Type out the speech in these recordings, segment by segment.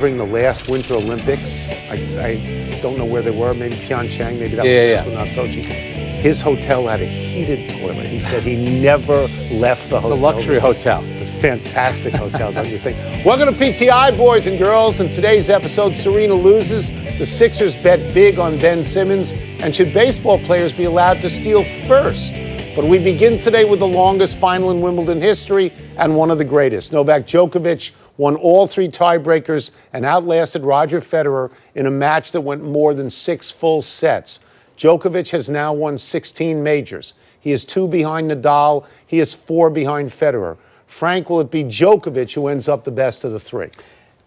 During the last Winter Olympics, I don't know where they were, maybe Pyeongchang, maybe that was the last one, not Sochi. His hotel had a heated toilet. He said he never left the hotel. It's a luxury hotel. It's a fantastic hotel, don't you think? Welcome to PTI, boys and girls. In today's episode, Serena loses. The Sixers bet big on Ben Simmons. And should baseball players be allowed to steal first? But we begin today with the longest final in Wimbledon history and one of the greatest. Novak Djokovic won all three tiebreakers and outlasted Roger Federer in a match that went more than 6 full sets. Djokovic has now won 16 majors. He is 2 behind Nadal. He is 4 behind Federer. Frank, will it be Djokovic who ends up the best of the 3?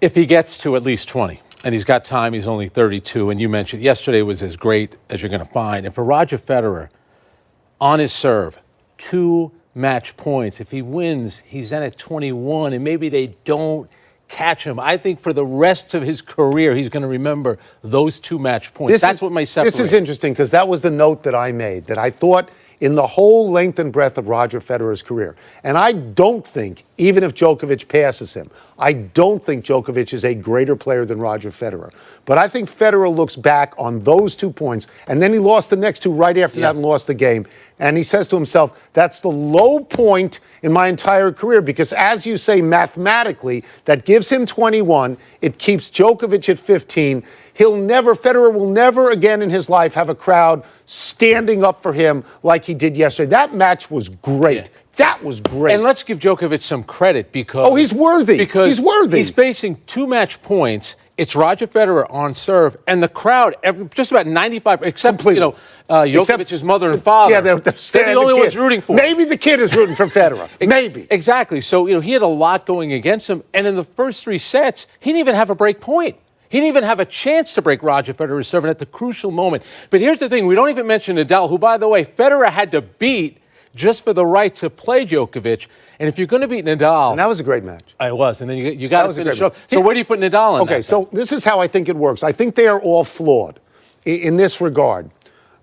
If he gets to at least 20, and he's got time, he's only 32, and you mentioned yesterday was as great as you're going to find. And for Roger Federer, on his serve, 2 match points. If he wins, he's then at 21, and maybe they don't catch him. I think for the rest of his career, he's going to remember those 2 match points. That's what may separate. This is interesting because that was the note that I made, that I thought in the whole length and breadth of Roger Federer's career. And I don't think, even if Djokovic passes him, I don't think Djokovic is a greater player than Roger Federer. But I think Federer looks back on those 2 points, and then he lost the next 2 right after that and lost the game. And he says to himself, that's the low point in my entire career, because as you say, mathematically, that gives him 21. It keeps Djokovic at 15. Federer will never again in his life have a crowd standing up for him like he did yesterday. That match was great. Yeah. That was great. And let's give Djokovic some credit because... Oh, he's worthy. Because he's worthy. He's facing 2 match points. It's Roger Federer on serve, and the crowd, just about 95, except, completely. Djokovic's mother and father. Yeah, they're the only ones rooting for him. Maybe the kid is rooting for Federer. Maybe. Exactly. So, he had a lot going against him, and in the first 3 sets, he didn't even have a break point. He didn't even have a chance to break Roger Federer's serve at the crucial moment. But here's the thing. We don't even mention Nadal, who, by the way, Federer had to beat just for the right to play Djokovic. And if you're going to beat Nadal... And that was a great match. It was. And then you got to finish up. So where do you put Nadal in Okay, so this is how I think it works. I think they are all flawed in this regard.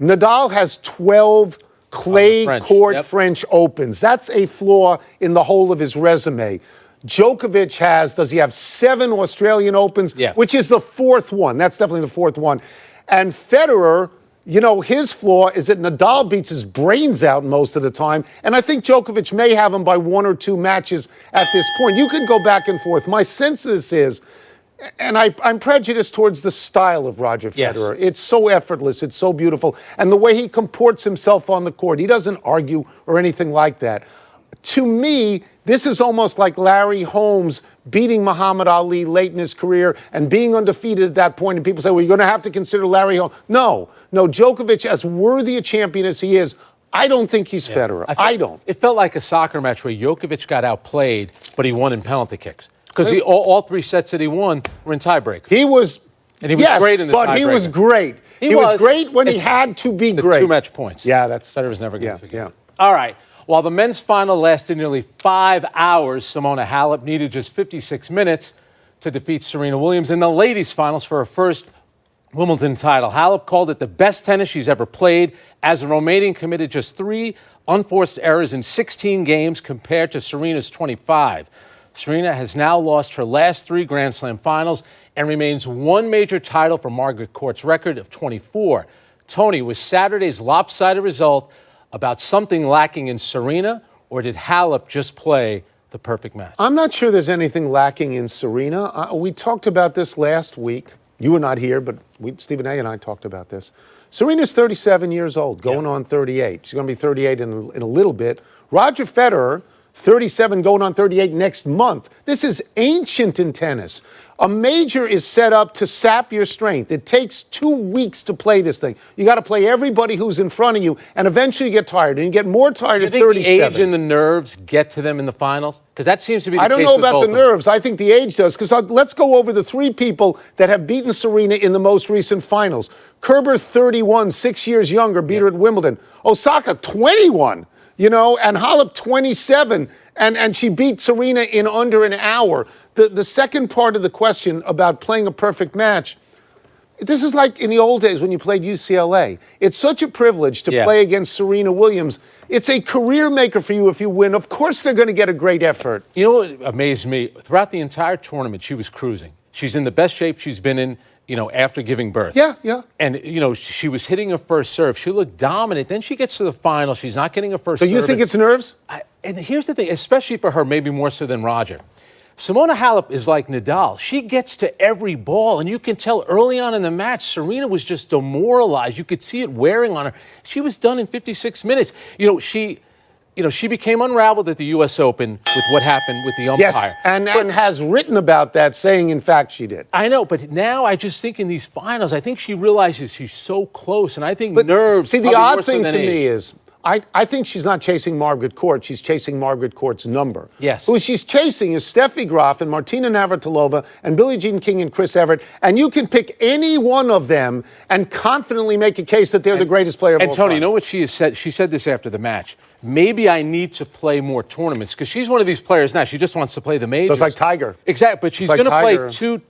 Nadal has 12 clay court French Opens. That's a flaw in the whole of his resume. Djokovic does he have 7 Australian Opens, which is the 4th one. That's definitely the 4th one. And Federer, his flaw is that Nadal beats his brains out most of the time. And I think Djokovic may have him by 1 or 2 matches at this point. You can go back and forth. My sense of this is, and I'm prejudiced towards the style of Roger Federer. Yes. It's so effortless. It's so beautiful. And the way he comports himself on the court. He doesn't argue or anything like that. To me, this is almost like Larry Holmes beating Muhammad Ali late in his career and being undefeated at that point. And people say, well, you're going to have to consider Larry Holmes. No, Djokovic, as worthy a champion as he is, I don't think he's Federer. I don't. It felt like a soccer match where Djokovic got outplayed, but he won in penalty kicks. Because all 3 sets that he won were in tiebreakers. He was great in the tiebreaker. But he was great. He was great when he had to be great. 2 match points. Yeah, Federer's never going to forget. Yeah. All right. While the men's final lasted nearly 5 hours, Simona Halep needed just 56 minutes to defeat Serena Williams in the ladies' finals for her first Wimbledon title. Halep called it the best tennis she's ever played, as the Romanian committed just 3 unforced errors in 16 games compared to Serena's 25. Serena has now lost her last 3 Grand Slam finals and remains 1 major title from Margaret Court's record of 24. Tony, was Saturday's lopsided result about something lacking in Serena, or did Halep just play the perfect match? I'm not sure there's anything lacking in Serena. We talked about this last week. You were not here, but Stephen A. and I talked about this. Serena's 37 years old, going on 38. She's going to be 38 in a little bit. Roger Federer, 37, going on 38 next month. This is ancient in tennis. A major is set up to sap your strength. It takes 2 weeks to play this thing. You got to play everybody who's in front of you, and eventually you get tired, and you get more tired at 37. You think the age and the nerves get to them in the finals? Because that seems to be the case with both I don't know about the nerves. I think the age does. Because let's go over the 3 people that have beaten Serena in the most recent finals. Kerber, 31, 6 years younger, beat her at Wimbledon. Osaka, 21. And Halep, 27, and she beat Serena in under an hour. The second part of the question about playing a perfect match, this is like in the old days when you played UCLA. It's such a privilege to play against Serena Williams. It's a career maker for you if you win. Of course they're going to get a great effort. You know what amazed me? Throughout the entire tournament, she was cruising. She's in the best shape she's been in, after giving birth. Yeah. And, she was hitting her first serve. She looked dominant. Then she gets to the final. She's not getting her first serve. So you think it's nerves? And here's the thing, especially for her, maybe more so than Roger. Simona Halep is like Nadal. She gets to every ball, and you can tell early on in the match, Serena was just demoralized. You could see it wearing on her. She was done in 56 minutes. She became unraveled at the U.S. Open with what happened with the umpire. Yes, and has written about that, saying, in fact, she did. I know, but now I just think in these finals, I think she realizes she's so close, and I think nerves. See, the odd thing to me is, I think she's not chasing Margaret Court. She's chasing Margaret Court's number. Yes. Who she's chasing is Steffi Graf and Martina Navratilova and Billie Jean King and Chris Evert. And you can pick any one of them and confidently make a case that they're the greatest player of all time. And Tony, you know what she has said? She said this after the match. Maybe I need to play more tournaments because she's one of these players now. She just wants to play the majors. So it's like Tiger. Exactly, but she's going to play two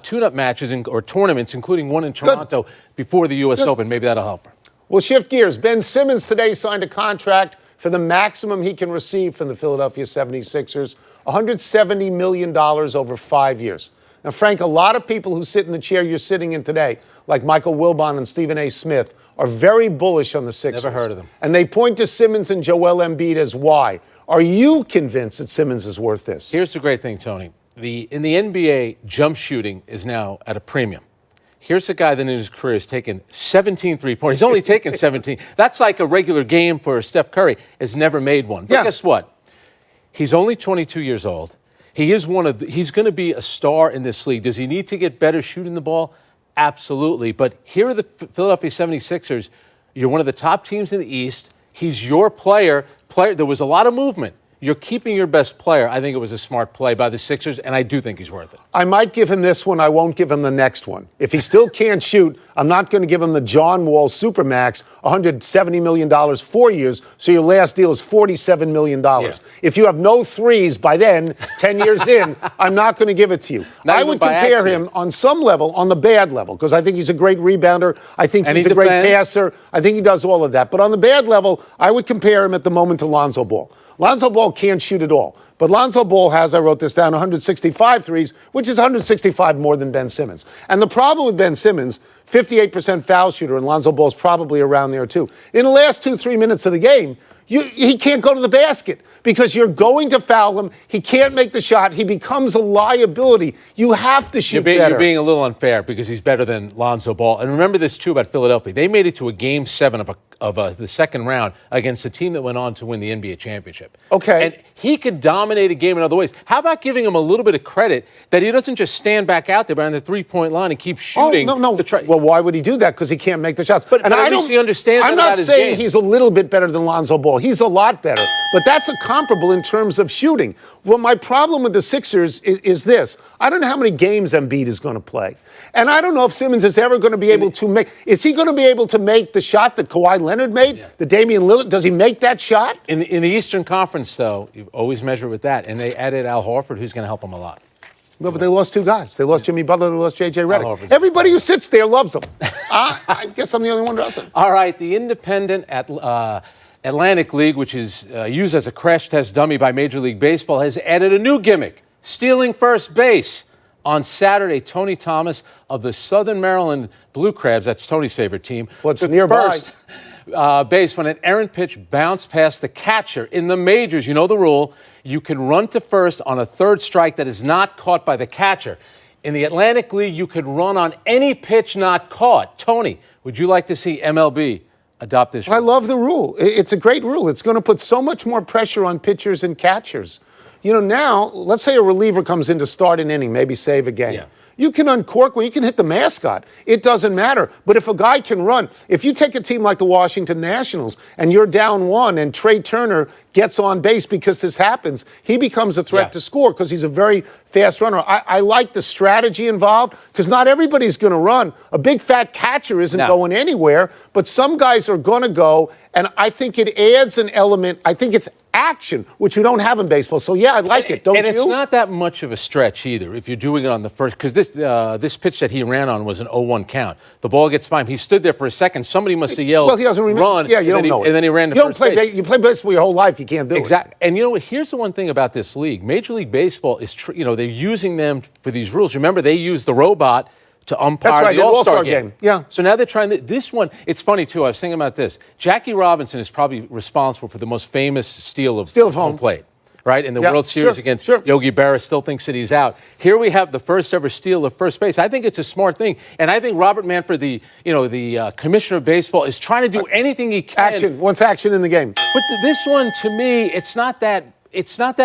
tune-up matches or tournaments, including one in Toronto before the U.S. Open. Maybe that'll help her. We'll shift gears. Ben Simmons today signed a contract for the maximum he can receive from the Philadelphia 76ers, $170 million over 5 years. Now, Frank, a lot of people who sit in the chair you're sitting in today, like Michael Wilbon and Stephen A. Smith, are very bullish on the Sixers. Never heard of them. And they point to Simmons and Joel Embiid as why. Are you convinced that Simmons is worth this? Here's the great thing, Tony. In the NBA, jump shooting is now at a premium. Here's a guy that in his career has taken 17 three-pointers. He's only taken 17. That's like a regular game for Steph Curry. Has never made one. But guess what? He's only 22 years old. He's going to be a star in this league. Does he need to get better shooting the ball? Absolutely. But here are the Philadelphia 76ers. You're one of the top teams in the East. He's your player. There was a lot of movement. You're keeping your best player. I think it was a smart play by the Sixers, and I do think he's worth it. I might give him this one. I won't give him the next one. If he still can't shoot, I'm not going to give him the John Wall Supermax, $170 million, 4 years, so your last deal is $47 million. Yeah. If you have no threes by then, 10 years in, I'm not going to give it to you. I would compare him on some level, on the bad level, because I think he's a great rebounder. I think he's a great passer. I think he does all of that. But on the bad level, I would compare him at the moment to Lonzo Ball. Lonzo Ball can't shoot at all. But Lonzo Ball has, I wrote this down, 165 threes, which is 165 more than Ben Simmons. And the problem with Ben Simmons, 58% foul shooter, and Lonzo Ball's probably around there too. In the last 2-3 minutes of the game, he can't go to the basket because you're going to foul him. He can't make the shot. He becomes a liability. You have to shoot better. You're being a little unfair because he's better than Lonzo Ball. And remember this, too, about Philadelphia. They made it to a Game 7 of the second round against a team that went on to win the NBA championship. Okay. And he could dominate a game in other ways. How about giving him a little bit of credit that he doesn't just stand back out there behind the three-point line and keep shooting? Oh, no. Well, why would he do that? Because he can't make the shots. But at least he understands I'm not his saying game. he's a little bit better than Lonzo Ball. He's a lot better. But that's a comparable in terms of shooting. Well, my problem with the Sixers is this. I don't know how many games Embiid is going to play. And I don't know if Simmons is ever going to be able to make... Is he going to be able to make the shot that Kawhi Leonard made? Yeah. The Damian Lillard? Does he make that shot? In the Eastern Conference, though, you always measure with that. And they added Al Horford, who's going to help them a lot. No, but they lost two guys. They lost Jimmy Butler, they lost J.J. Redick. Everybody who sits there loves them. I guess I'm the only one who doesn't. All right, the independent Atlantic League, which is used as a crash test dummy by Major League Baseball, has added a new gimmick, stealing first base. On Saturday, Tony Thomas of the Southern Maryland Blue Crabs, that's Tony's favorite team, took nearby first base when an errant pitch bounced past the catcher. In the majors, you know the rule, you can run to first on a third strike that is not caught by the catcher. In the Atlantic League, you could run on any pitch not caught. Tony, would you like to see MLB adopt this rule? I love the rule. It's a great rule. It's going to put so much more pressure on pitchers and catchers. You know, now, let's say a reliever comes in to start an inning, maybe save a game. Yeah. You can uncork, well, you can hit the mascot. It doesn't matter. But if a guy can run, if you take a team like the Washington Nationals and you're down one and Trey Turner gets on base because this happens, he becomes a threat to score because he's a very fast runner. I like the strategy involved because not everybody's going to run. A big fat catcher isn't going anywhere, but some guys are going to go, and I think it adds an element. I think it's action, which we don't have in baseball. So, yeah, I like it, don't you? And it's not that much of a stretch either if you're doing it on the first, because this pitch that he ran on was an 0-1 count. The ball gets by him. He stood there for a second. Somebody must have yelled, well, he doesn't remember. Run. Yeah, you don't know it. And then he ran to first base. You play baseball your whole life. You can't do it. Exactly. And you know what? Here's the one thing about this league. Major League Baseball is, they're using them for these rules. Remember, they use the robot to umpire the All-Star game. Yeah. So now they're trying this one. It's funny, too. I was thinking about this. Jackie Robinson is probably responsible for the most famous steal of home plate, right? In the World Series against Yogi Berra, still thinks that he's out. Here we have the first ever steal of first base. I think it's a smart thing. And I think Robert Manfred, the commissioner of baseball, is trying to do anything he can. Action. Wants action in the game. But this one, to me, it's not that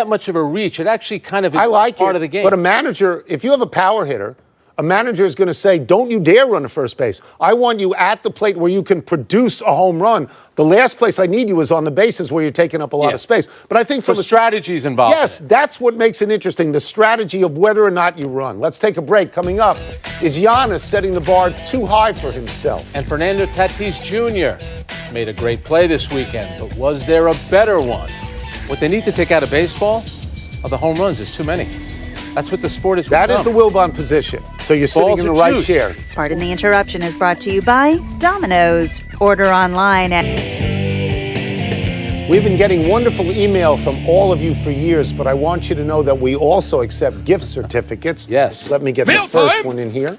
much of a reach. It actually kind of is part of the game. But a manager, if you have a power hitter, a manager is going to say, don't you dare run to first base. I want you at the plate where you can produce a home run. The last place I need you is on the bases where you're taking up a lot of space. But I think from the strategies involved. Yes, that's what makes it interesting, the strategy of whether or not you run. Let's take a break. Coming up, is Giannis setting the bar too high for himself? And Fernando Tatis Jr. made a great play this weekend, but was there a better one? What they need to take out of baseball are the home runs. There's too many. That's what the sport is. That is the Wilbon position. So you're sitting in the right chair. Pardon the Interruption is brought to you by Domino's. Order online at... We've been getting wonderful email from all of you for years, but I want you to know that we also accept gift certificates. Yes. Let me get the first one in here.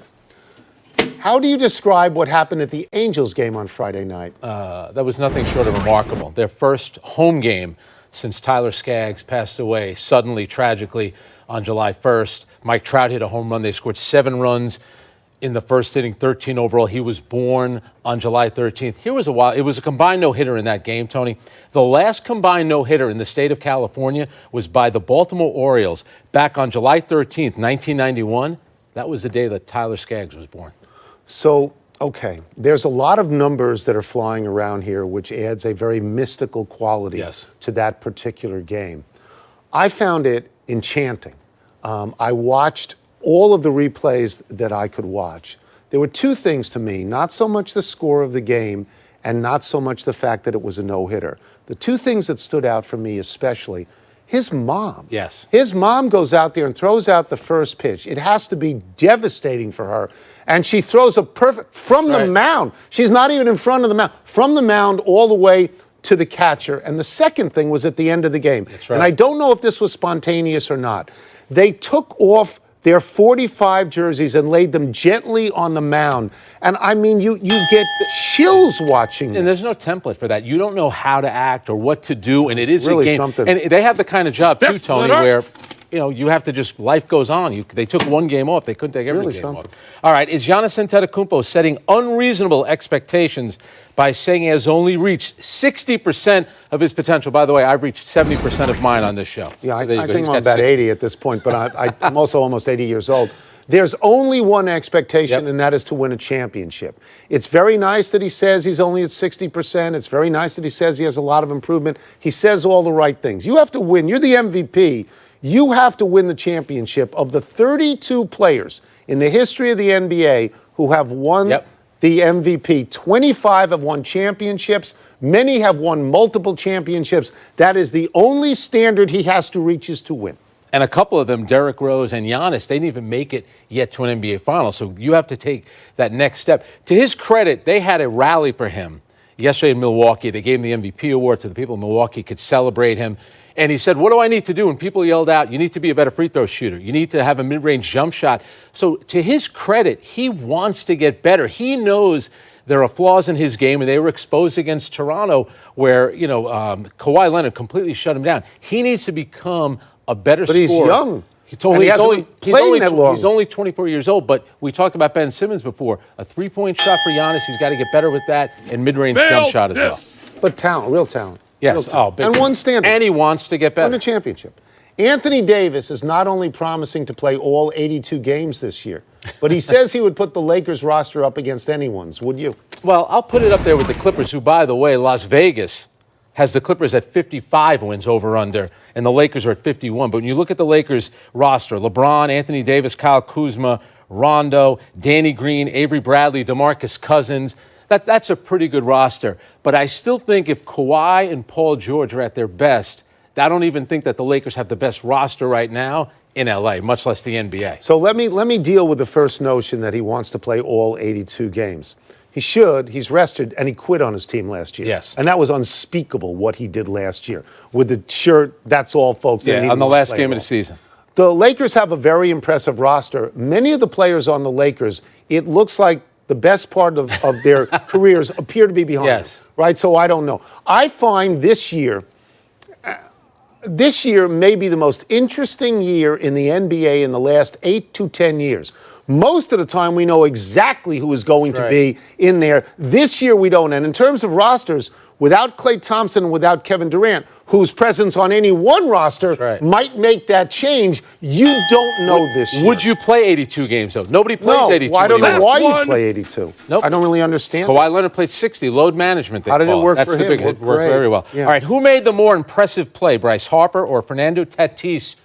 How do you describe what happened at the Angels game on Friday night? That was nothing short of remarkable. Their first home game since Tyler Skaggs passed away suddenly, tragically, on July 1st. Mike Trout hit a home run. They scored 7 runs in the first inning, 13 overall. He was born on July 13th. It was a combined no-hitter in that game, Tony. The last combined no-hitter in the state of California was by the Baltimore Orioles back on July 13th, 1991. That was the day that Tyler Skaggs was born. So, okay, there's a lot of numbers that are flying around here, which adds a very mystical quality to that particular game. I found it enchanting. I watched all of the replays that I could watch. There were 2 things to me, not so much the score of the game and not so much the fact that it was a no-hitter. The 2 things that stood out for me especially, his mom. Yes. His mom goes out there and throws out the first pitch. It has to be devastating for her. And she throws a perfect, from the mound. She's not even in front of the mound. From the mound all the way to the catcher. And the second thing was at the end of the game. That's right. And I don't know if this was spontaneous or not. They took off their 45 jerseys and laid them gently on the mound. And I mean, you get chills watching this. And there's no template for that. You don't know how to act or what to do, and it is really a game. Something. And they have the kind of job, too, Tony, where you have to just, life goes on. They took 1 game off. They couldn't take every game off. All right, is Giannis Antetokounmpo setting unreasonable expectations by saying he has only reached 60% of his potential? By the way, I've reached 70% of mine on this show. Yeah, I think I'm about 80 at this point, but I'm also almost 80 years old. There's only one expectation, and that is to win a championship. It's very nice that he says he's only at 60%. It's very nice that he says he has a lot of improvement. He says all the right things. You have to win. You're the MVP. You have to win the championship. Of the 32 players in the history of the NBA who have won the MVP, 25 have won championships. Many have won multiple championships. That is the only standard he has to reach, is to win. And a couple of them, Derrick Rose and Giannis, they didn't even make it yet to an NBA final. So you have to take that next step. To his credit, they had a rally for him yesterday in Milwaukee. They gave him the MVP award so the people in Milwaukee could celebrate him. And he said, what do I need to do? And people yelled out, you need to be a better free throw shooter. You need to have a mid-range jump shot. So to his credit, he wants to get better. He knows there are flaws in his game, and they were exposed against Toronto where, Kawhi Leonard completely shut him down. He needs to become a better scorer. But he's young. He's only 24 years old, but we talked about Ben Simmons before. A 3-point shot for Giannis. He's got to get better with that, and mid-range jump shot as well. But talent, real talent. Yes. And one standard. And he wants to get better. Win a championship. Anthony Davis is not only promising to play all 82 games this year, but he says he would put the Lakers roster up against anyone's. Would you? Well, I'll put it up there with the Clippers, who, by the way, Las Vegas has the Clippers at 55 wins over-under, and the Lakers are at 51. But when you look at the Lakers roster, LeBron, Anthony Davis, Kyle Kuzma, Rondo, Danny Green, Avery Bradley, DeMarcus Cousins, that's a pretty good roster. But I still think if Kawhi and Paul George are at their best, I don't even think that the Lakers have the best roster right now in LA, much less the NBA. So let me deal with the first notion that he wants to play all 82 games. He should. He's rested, and he quit on his team last year. Yes. And that was unspeakable what he did last year. With the shirt, that's all, folks. Yeah, on the last game of the season. The Lakers have a very impressive roster. Many of the players on the Lakers, it looks like the best part of their careers appear to be behind them, right? So I don't know. I find this year may be the most interesting year in the NBA in the last 8 to 10 years. Most of the time, we know exactly who is going to be in there. This year, we don't. And in terms of rosters, without Klay Thompson and without Kevin Durant, whose presence on any one roster might make that change, you don't know this year. Would you play 82 games, though? Nobody plays 82 well, I don't know why you play 82. Nope. I don't really understand. Kawhi Leonard played 60. Load management, How did it work That's for the him? big hit. Worked very well. Yeah. All right, who made the more impressive play, Bryce Harper or Fernando Tatis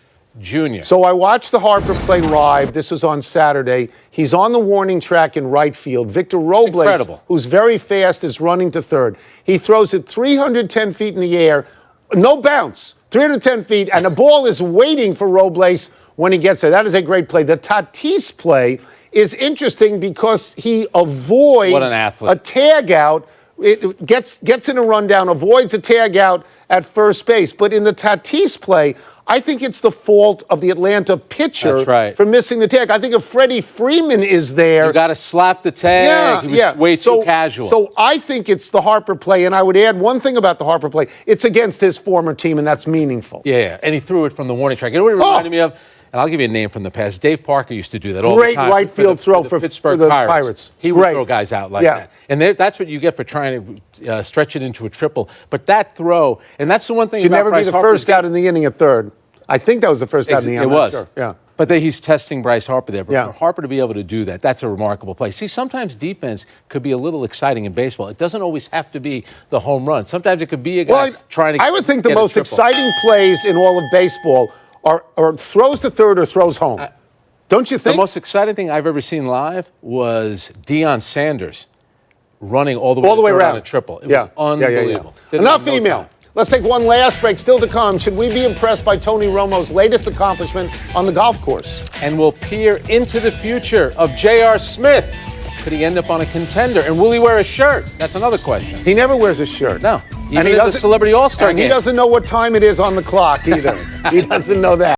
Jr.? So I watched the Harper play live. This was on Saturday. He's on the warning track in right field. Victor Robles, who's very fast, is running to third. He throws it 310 feet in the air. No bounce, 310 feet, and the ball is waiting for Robles when he gets there. That is a great play. The Tatis play is interesting because he avoids a tag out. It gets in a rundown, avoids a tag out at first base. But in the Tatis play, I think it's the fault of the Atlanta pitcher for missing the tag. I think if Freddie Freeman is there, you got to slap the tag. He was way too casual. So I think it's the Harper play, and I would add one thing about the Harper play. It's against his former team, and that's meaningful. Yeah, and he threw it from the warning track. You know what it reminded me of? And I'll give you a name from the past. Dave Parker used to do that all the time. Great right field throw for the Pittsburgh Pirates. He would throw guys out like that. And that's what you get for trying to stretch it into a triple. But that throw, and that's the one thing should about never Bryce be the Harper first out in the inning at third. I think that was the first out in the inning. It was. Sure. Yeah. But he's testing Bryce Harper there. But for Harper to be able to do that, that's a remarkable play. See, sometimes defense could be a little exciting in baseball. It doesn't always have to be the home run. Sometimes it could be a guy trying to I would think the most exciting plays in all of baseball are throws to third or throws home. Don't you think? The most exciting thing I've ever seen live was Deion Sanders running all the way around a triple. It was unbelievable. Enough email. Let's take one last break. Still to come, should we be impressed by Tony Romo's latest accomplishment on the golf course? And we'll peer into the future of J.R. Smith. Could he end up on a contender? And will he wear a shirt? That's another question. He never wears a shirt. No. Even at the Celebrity All-Star game. And he doesn't know what time it is on the clock either. He doesn't know that.